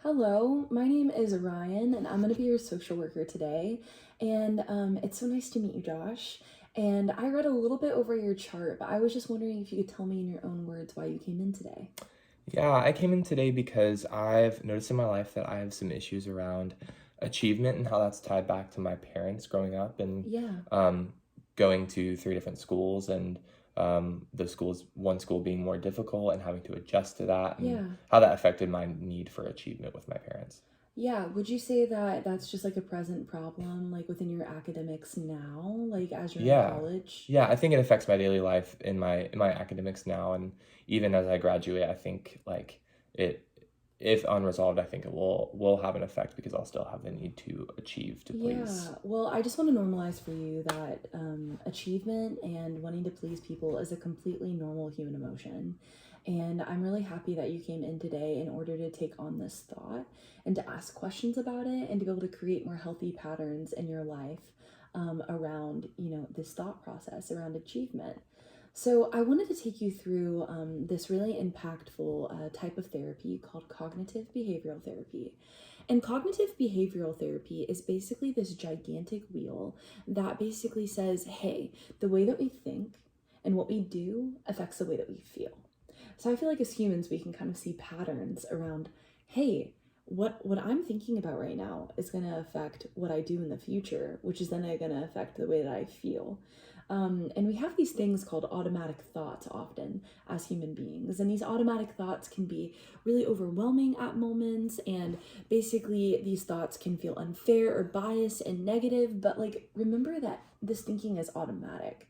Hello, my name is Ryan, and I'm going to be your social worker today. And it's so nice to meet you, Josh. And I read a little bit over your chart, but I was just wondering if you could tell me in your own words why you came in today. Yeah, I came in today because I've noticed in my life that I have some issues around achievement and how that's tied back to my parents growing up and Yeah, um, going to three different schools and the schools, one school being more difficult and having to adjust to that and yeah, how that affected my need for achievement with my parents. yeah. Would you say that that's just like a present problem, like within your academics now, like as you're in Yeah. college? Yeah, I think it affects my daily life in my academics now and even as I graduate, I think like it if unresolved, I think it will have an effect because I'll still have the need to achieve to please. Yeah, well, I just want to normalize for you that achievement and wanting to please people is a completely normal human emotion. And I'm really happy that you came in today in order to take on this thought and to ask questions about it and to be able to create more healthy patterns in your life around, this thought process around achievement. So I wanted to take you through this really impactful type of therapy called cognitive behavioral therapy. And cognitive behavioral therapy is basically this gigantic wheel that basically says, hey, the way that we think and what we do affects the way that we feel. So I feel like as humans, we can kind of see patterns around, hey, what I'm thinking about right now is going to affect what I do in the future, which is then going to affect the way that I feel. And we have these things called automatic thoughts often as human beings. And these automatic thoughts can be really overwhelming at moments. And basically, these thoughts can feel unfair or biased and negative. But like, remember that this thinking is automatic.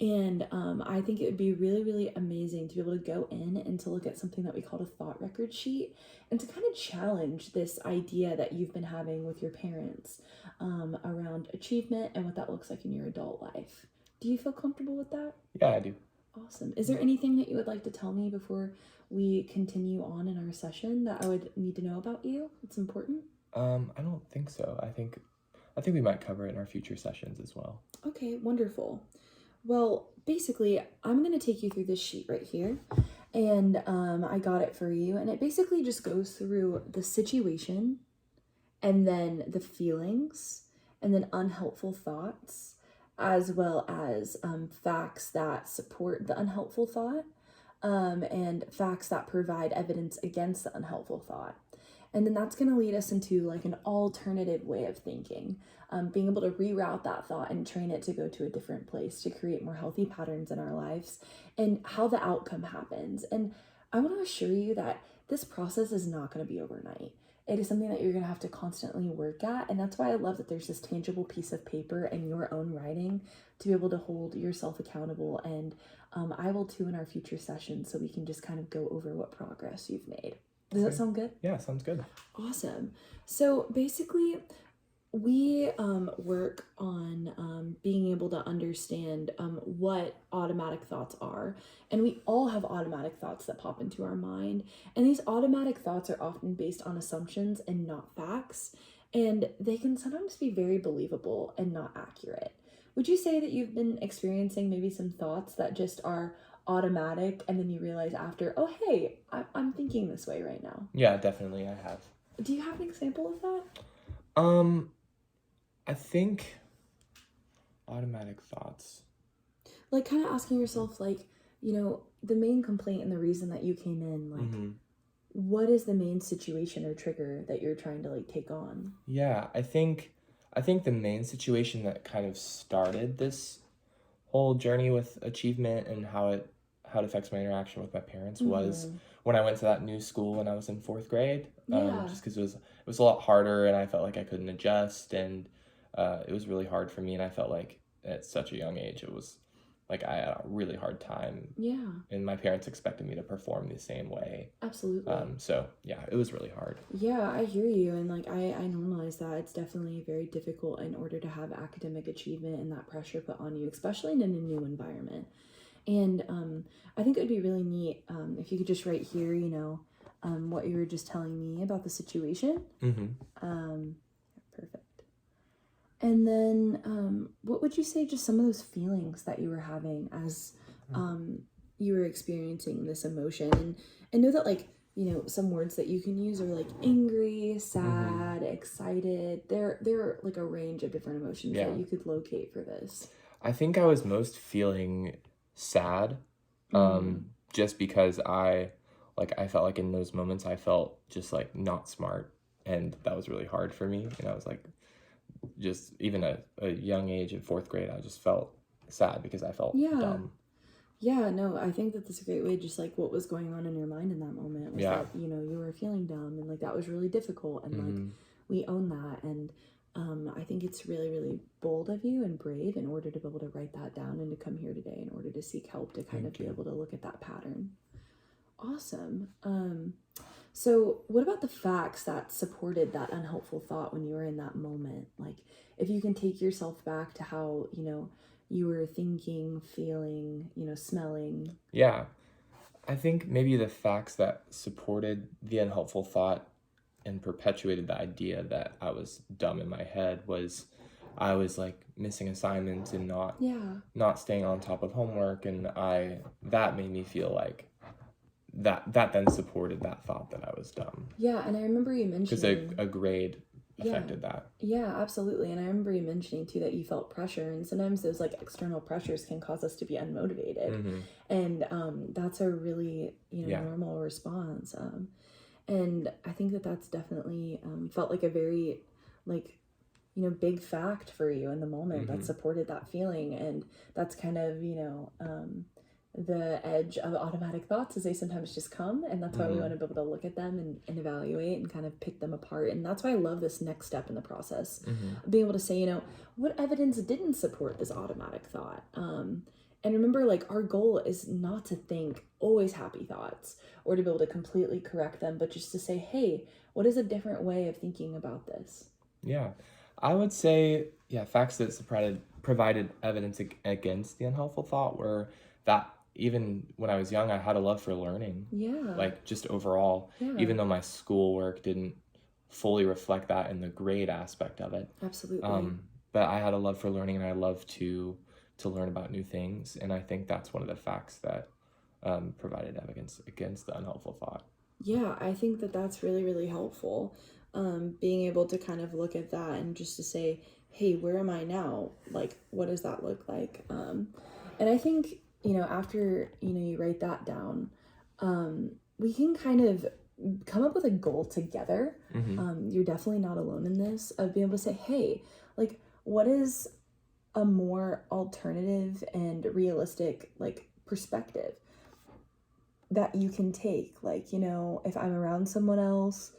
And I think it would be really, really amazing to be able to go in and to look at something that we call a thought record sheet and to kind of challenge this idea that you've been having with your parents around achievement and what that looks like in your adult life. Do you feel comfortable with that? Yeah, I do. Awesome. Is there anything that you would like to tell me before we continue on in our session that I would need to know about you? It's important. I don't think so. I think we might cover it in our future sessions as well. Okay, wonderful. Well, basically, I'm going to take you through this sheet right here. And I got it for you. And it basically just goes through the situation and then the feelings and then unhelpful thoughts, as well as facts that support the unhelpful thought and facts that provide evidence against the unhelpful thought. And then that's going to lead us into like an alternative way of thinking, being able to reroute that thought and train it to go to a different place to create more healthy patterns in our lives and how the outcome happens. And I want to assure you that this process is not going to be overnight. It is something that you're going to have to constantly work at. And that's why I love that there's this tangible piece of paper and your own writing to be able to hold yourself accountable. And I will too in our future sessions so we can just kind of go over what progress you've made. Does that Okay. sound good? Yeah, sounds good. Awesome. So basically, we work on being able to understand what automatic thoughts are. And we all have automatic thoughts that pop into our mind. And these automatic thoughts are often based on assumptions and not facts. And they can sometimes be very believable and not accurate. Would you say that you've been experiencing maybe some thoughts that just are automatic and then you realize after, oh, hey, I'm thinking this way right now? Yeah, definitely I have. Do you have an example of that? Um, I think automatic thoughts. Like kind of asking yourself like, the main complaint and the reason that you came in, like Mm-hmm. what is the main situation or trigger that you're trying to like take on? Yeah, I think the main situation that kind of started this whole journey with achievement and how it affects my interaction with my parents was Mm-hmm. when I went to that new school when I was in fourth grade. Yeah. Just because it was a lot harder and I felt like I couldn't adjust and it was really hard for me and I felt like at such a young age it was like I had a really hard time Yeah, and my parents expected me to perform the same way. absolutely. So yeah, it was really hard. Yeah, I hear you. And like, I normalize that. It's definitely very difficult in order to have academic achievement and that pressure put on you, especially in a new environment. And I think it would be really neat if you could just write here, what you were just telling me about the situation. Mm-hmm. Perfect. And then what would you say just some of those feelings that you were having as you were experiencing this emotion? And know that like some words that you can use are like angry, Mm-hmm. sad, excited. There are like a range of different emotions Yeah. that you could locate for this. I think I was most feeling sad, Mm. just because I felt like in those moments I felt just like not smart, and that was really hard for me. And I was like, just even at a young age in fourth grade, I just felt sad because I felt Yeah. dumb. Yeah, no, I think that that's a great way, just like what was going on in your mind in that moment was Yeah. that, you were feeling dumb and like that was really difficult and like Mm-hmm. we own that. And I think it's really, really bold of you and brave in order to be able to write that down and to come here today in order to seek help to kind of Thank be you. able to look at that pattern. Awesome. So what about the facts that supported that unhelpful thought when you were in that moment? Like, if you can take yourself back to how, you were thinking, feeling, smelling. Yeah. I think maybe the facts that supported the unhelpful thought and perpetuated the idea that I was dumb in my head was I was like missing assignments and Yeah. not staying on top of homework, and I that made me feel like that then supported that thought that I was dumb, Yeah, and I remember you because mentioning, a grade yeah, affected that. yeah, absolutely. And I remember you mentioning too that you felt pressure, and sometimes those like external pressures can cause us to be unmotivated, Mm-hmm. and that's a really Yeah. normal response. And I think that that's definitely felt like a very like big fact for you in the moment that Mm-hmm. supported that feeling. And that's kind of the edge of automatic thoughts, as they sometimes just come, and that's why we Mm-hmm. want to be able to look at them and evaluate and kind of pick them apart. And that's why I love this next step in the process, Mm-hmm. being able to say, what evidence didn't support this automatic thought. And remember, like, our goal is not to think always happy thoughts or to be able to completely correct them, but just to say, hey, what is a different way of thinking about this? Yeah, I would say, yeah, facts that provided evidence against the unhelpful thought were that even when I was young, I had a love for learning, Yeah, like just overall, yeah, even though my schoolwork didn't fully reflect that in the grade aspect of it. absolutely. Um, but I had a love for learning, and I love to learn about new things, and I think that's one of the facts that provided evidence against the unhelpful thought. Yeah, I think that that's really, really helpful. Being able to kind of look at that and just to say, hey, where am I now? Like, what does that look like? And I think, after, you write that down, we can kind of come up with a goal together. Mm-hmm. You're definitely not alone in this, of being able to say, hey, like, what is a more alternative and realistic, like, perspective that you can take? Like, if I'm around someone else,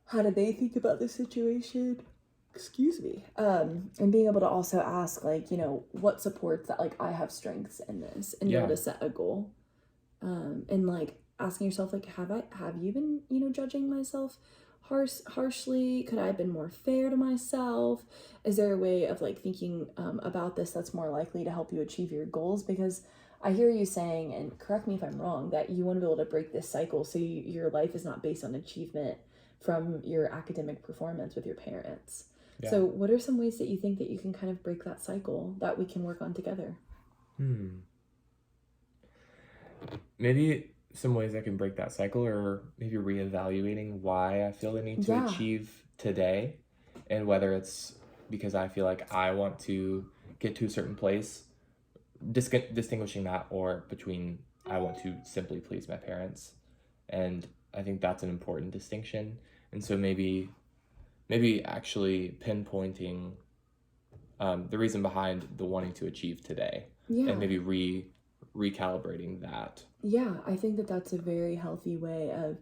how do they think about the situation? Excuse me. And being able to also ask, like, what supports that, like, I have strengths in this, and be able Yeah. to set a goal. And like asking yourself, like, have you been, judging myself harshly? Could I have been more fair to myself? Is there a way of like thinking about this that's more likely to help you achieve your goals? Because I hear you saying, and correct me if I'm wrong, that you want to be able to break this cycle so your life is not based on achievement from your academic performance with your parents. Yeah. So what are some ways that you think that you can kind of break that cycle that we can work on together? Maybe some ways I can break that cycle, or maybe reevaluating why I feel the need to Yeah. achieve today, and whether it's because I feel like I want to get to a certain place, distinguishing that, or between I want to simply please my parents. And I think that's an important distinction. And so maybe actually pinpointing the reason behind the wanting to achieve today, Yeah. and maybe recalibrating that. Yeah, I think that that's a very healthy way of,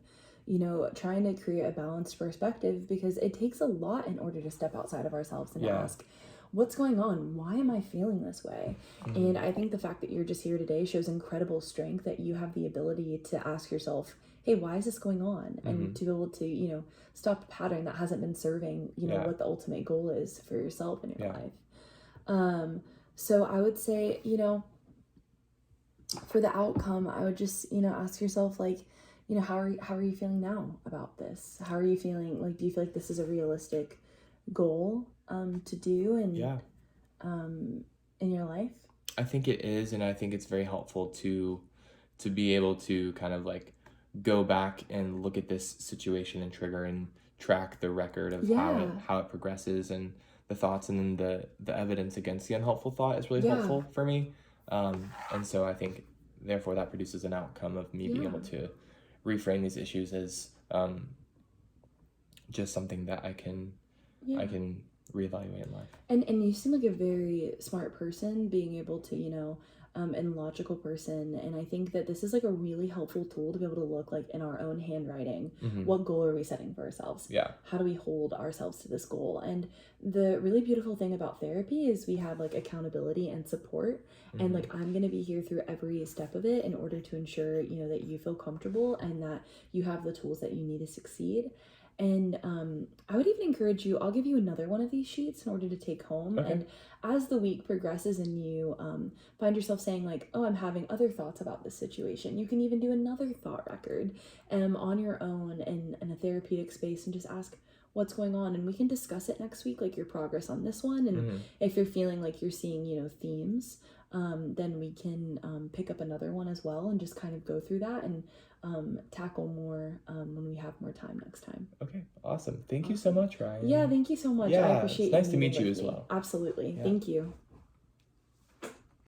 trying to create a balanced perspective, because it takes a lot in order to step outside of ourselves and Yeah. ask, what's going on? Why am I feeling this way? Mm-hmm. And I think the fact that you're just here today shows incredible strength, that you have the ability to ask yourself, hey, why is this going on? Mm-hmm. And to be able to, stop a pattern that hasn't been serving, Yeah. what the ultimate goal is for yourself in your Yeah. life. So I would say, for the outcome, I would just, ask yourself, like, how are you feeling now about this? How are you feeling? Like, do you feel like this is a realistic goal to do and Yeah. in your life? I think it is, and I think it's very helpful to be able to kind of like go back and look at this situation and trigger and track the record of Yeah. how it progresses and the thoughts, and then the evidence against the unhelpful thought is really Yeah. helpful for me. And so I think therefore that produces an outcome of me being Yeah. able to reframe these issues as just something that I can Yeah. reevaluate in life. And you seem like a very smart person, being able to, and logical person. And I think that this is like a really helpful tool to be able to look like in our own handwriting. Mhm. What goal are we setting for ourselves? Yeah. How do we hold ourselves to this goal? And the really beautiful thing about therapy is we have like accountability and support. And Mhm. like I'm going to be here through every step of it in order to ensure, that you feel comfortable and that you have the tools that you need to succeed. And I would even encourage you, I'll give you another one of these sheets in order to take home. Okay. And as the week progresses and you find yourself saying, like, oh, I'm having other thoughts about this situation, you can even do another thought record on your own in a therapeutic space and just ask, what's going on? And we can discuss it next week, like your progress on this one. And Mhm. if you're feeling like you're seeing, themes, then we can pick up another one as well and just kind of go through that and tackle more when we have more time next time. Okay. Awesome. Thank you so Awesome. much, Ryan. Yeah, thank you so much. I Yeah, appreciate it's nice you to meeting meet you with as me. well. Absolutely. Yeah. Thank you.